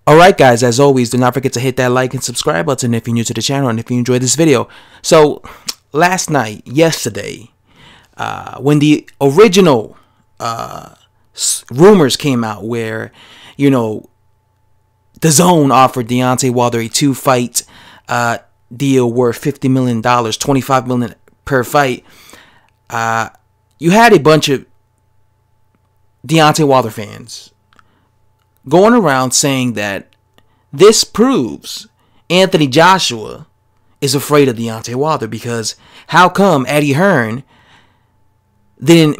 Alright guys, as always, do not forget to hit that like and subscribe button if you're new to the channel and if you enjoyed this video. So, yesterday, when the original rumors came out where, Dazn offered Deontay Wilder a 2-fight deal worth $50 million, $25 million per fight, you had a bunch of Deontay Wilder fans going around saying that this proves Anthony Joshua is afraid of Deontay Wilder, because how come Eddie Hearn didn't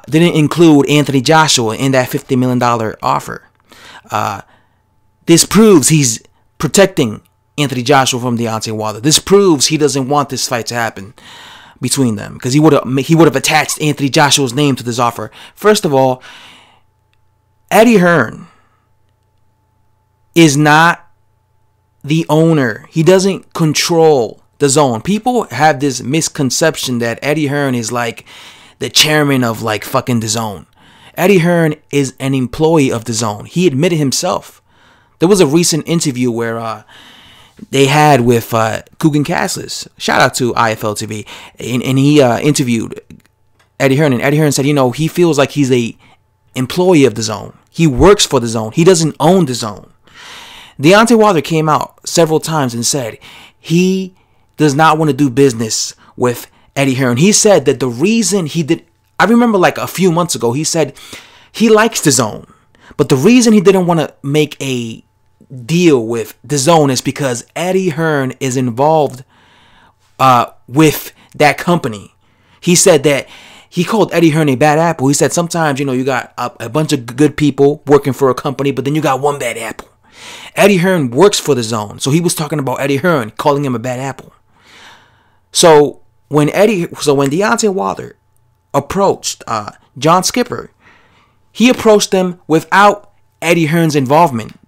didn't include Anthony Joshua in that $50 million offer? This proves he's protecting Anthony Joshua from Deontay Wilder. This proves he doesn't want this fight to happen between them, because he would have attached Anthony Joshua's name to this offer. First of all, Eddie Hearn is not the owner. He doesn't control Dazn. People have this misconception that Eddie Hearn is like the chairman of like fucking Dazn. Eddie Hearn is an employee of Dazn. He admitted himself. There was a recent interview where they had with Kugan Castles. Shout out to IFL TV. And he interviewed Eddie Hearn. And Eddie Hearn said, he feels like he's a employee of Dazn. He works for Dazn. He doesn't own Dazn. Deontay Wilder came out several times and said he does not want to do business with Eddie Hearn. He said that the reason he did, I remember like a few months ago, he said he likes Dazn, but the reason he didn't want to make a deal with Dazn is because Eddie Hearn is involved with that company. He said that he called Eddie Hearn a bad apple. He said sometimes, you got a bunch of good people working for a company, but then you got one bad apple. Eddie Hearn works for Dazn, so he was talking about Eddie Hearn, calling him a bad apple. So when Deontay Wilder approached John Skipper, he approached them without Eddie Hearn's involvement.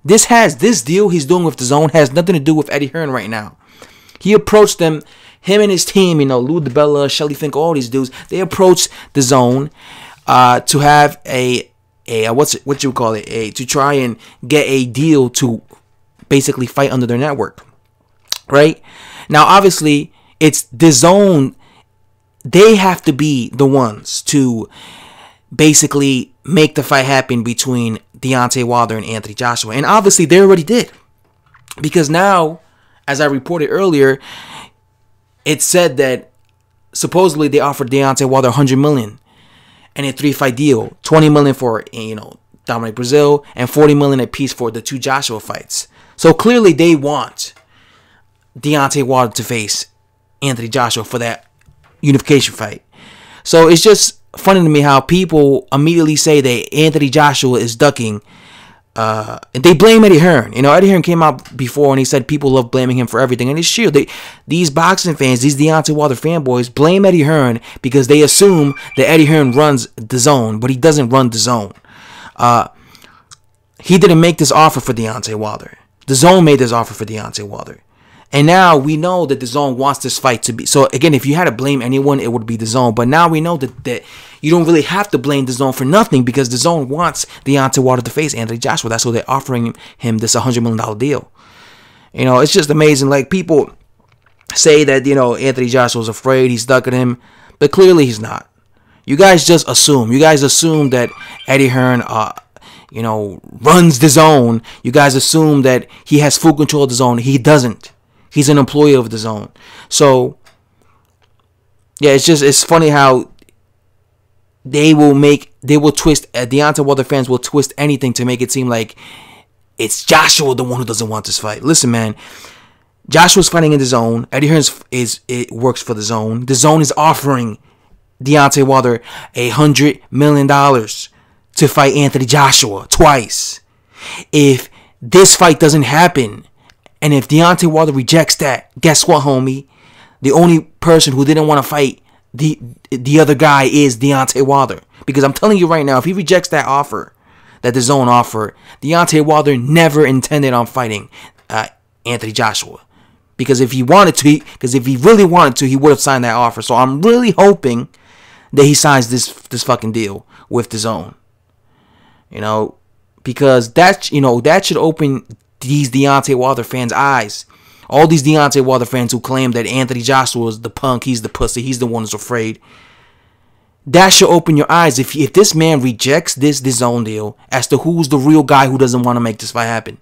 This deal he's doing with Dazn has nothing to do with Eddie Hearn right now. He approached them, him and his team, Lou DiBella, Shelly Fink, all these dudes. They approached Dazn to have to try and get a deal to basically fight under their network, right? Now, obviously, it's Dazn. They have to be the ones to basically make the fight happen between Deontay Wilder and Anthony Joshua. And obviously they already did, because now, as I reported earlier, it said that supposedly they offered Deontay Wilder $100 million and a 3-fight deal, $20 million for Dominic Brazil and $40 million apiece for the 2 Joshua fights. So clearly they want Deontay Wilder to face Anthony Joshua for that unification fight. So it's just funny to me how people immediately say that Anthony Joshua is ducking, and they blame Eddie Hearn. Eddie Hearn came out before and he said people love blaming him for everything, and it's true. These boxing fans, these Deontay Wilder fanboys, blame Eddie Hearn because they assume that Eddie Hearn runs Dazn, but he doesn't run Dazn. He didn't make this offer for Deontay Wilder. Dazn made this offer for Deontay Wilder. And now we know that Dazn wants this fight to be. So again, if you had to blame anyone, it would be Dazn. But now we know that you don't really have to blame Dazn for nothing, because Dazn wants Deontay Wilder to face Anthony Joshua. That's why they're offering him this $100 million deal. It's just amazing. Like, people say that, Anthony Joshua's afraid, he's ducking him. But clearly he's not. You guys just assume. You guys assume that Eddie Hearn, runs Dazn. You guys assume that he has full control of Dazn. He doesn't. He's an employee of Dazn. So, yeah, it's funny how they will twist, Deontay Wilder fans will twist anything to make it seem like it's Joshua the one who doesn't want this fight. Listen, man, Joshua's fighting in Dazn. Eddie Hearn works for Dazn. Dazn is offering Deontay Wilder $100 million to fight Anthony Joshua twice. If this fight doesn't happen, and if Deontay Wilder rejects that, guess what, homie? The only person who didn't want to fight the other guy is Deontay Wilder. Because I'm telling you right now, if he rejects that offer, that Dazn offer, Deontay Wilder never intended on fighting Anthony Joshua. Because if he really wanted to, he would have signed that offer. So I'm really hoping that he signs this fucking deal with DAZN. You know, because that should open these Deontay Wilder fans' eyes. All these Deontay Wilder fans who claim that Anthony Joshua is the punk, he's the pussy, he's the one who's afraid. That should open your eyes if this man rejects this DAZN deal as to who's the real guy who doesn't want to make this fight happen.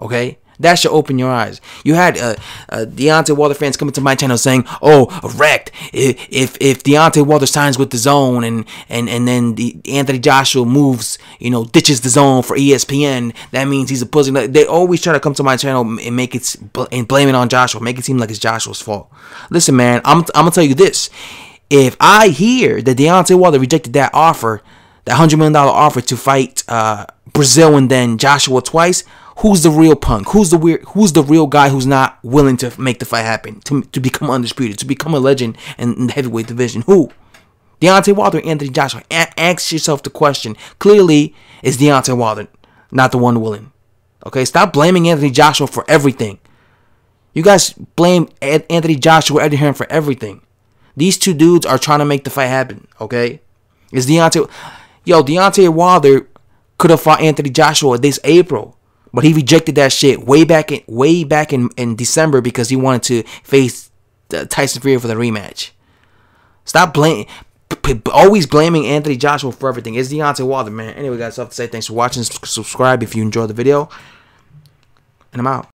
Okay? That should open your eyes. You had Deontay Wilder fans coming to my channel saying, "Oh, wrecked. If Deontay Wilder signs with DAZN and then Anthony Joshua moves, ditches DAZN for ESPN, that means he's a pussy." They always try to come to my channel and make it and blame it on Joshua, make it seem like it's Joshua's fault. Listen, man, I'm gonna tell you this. If I hear that Deontay Wilder rejected that offer, that $100 million offer to fight Brazil and then Joshua twice, who's the real punk? Who's the real guy who's not willing to make the fight happen, to become undisputed, to become a legend in the heavyweight division? Who? Deontay Wilder or Anthony Joshua? Ask yourself the question. Clearly, it's Deontay Wilder, not the one willing. Okay, stop blaming Anthony Joshua for everything. You guys blame Anthony Joshua, Eddie Hearn for everything. These two dudes are trying to make the fight happen. Okay, it's Deontay Wilder could have fought Anthony Joshua this April. But he rejected that shit way back in December because he wanted to face Tyson Fury for the rematch. Stop always blaming Anthony Joshua for everything. It's Deontay Wilder, man. Anyway, guys, I have to say thanks for watching. Subscribe if you enjoyed the video. And I'm out.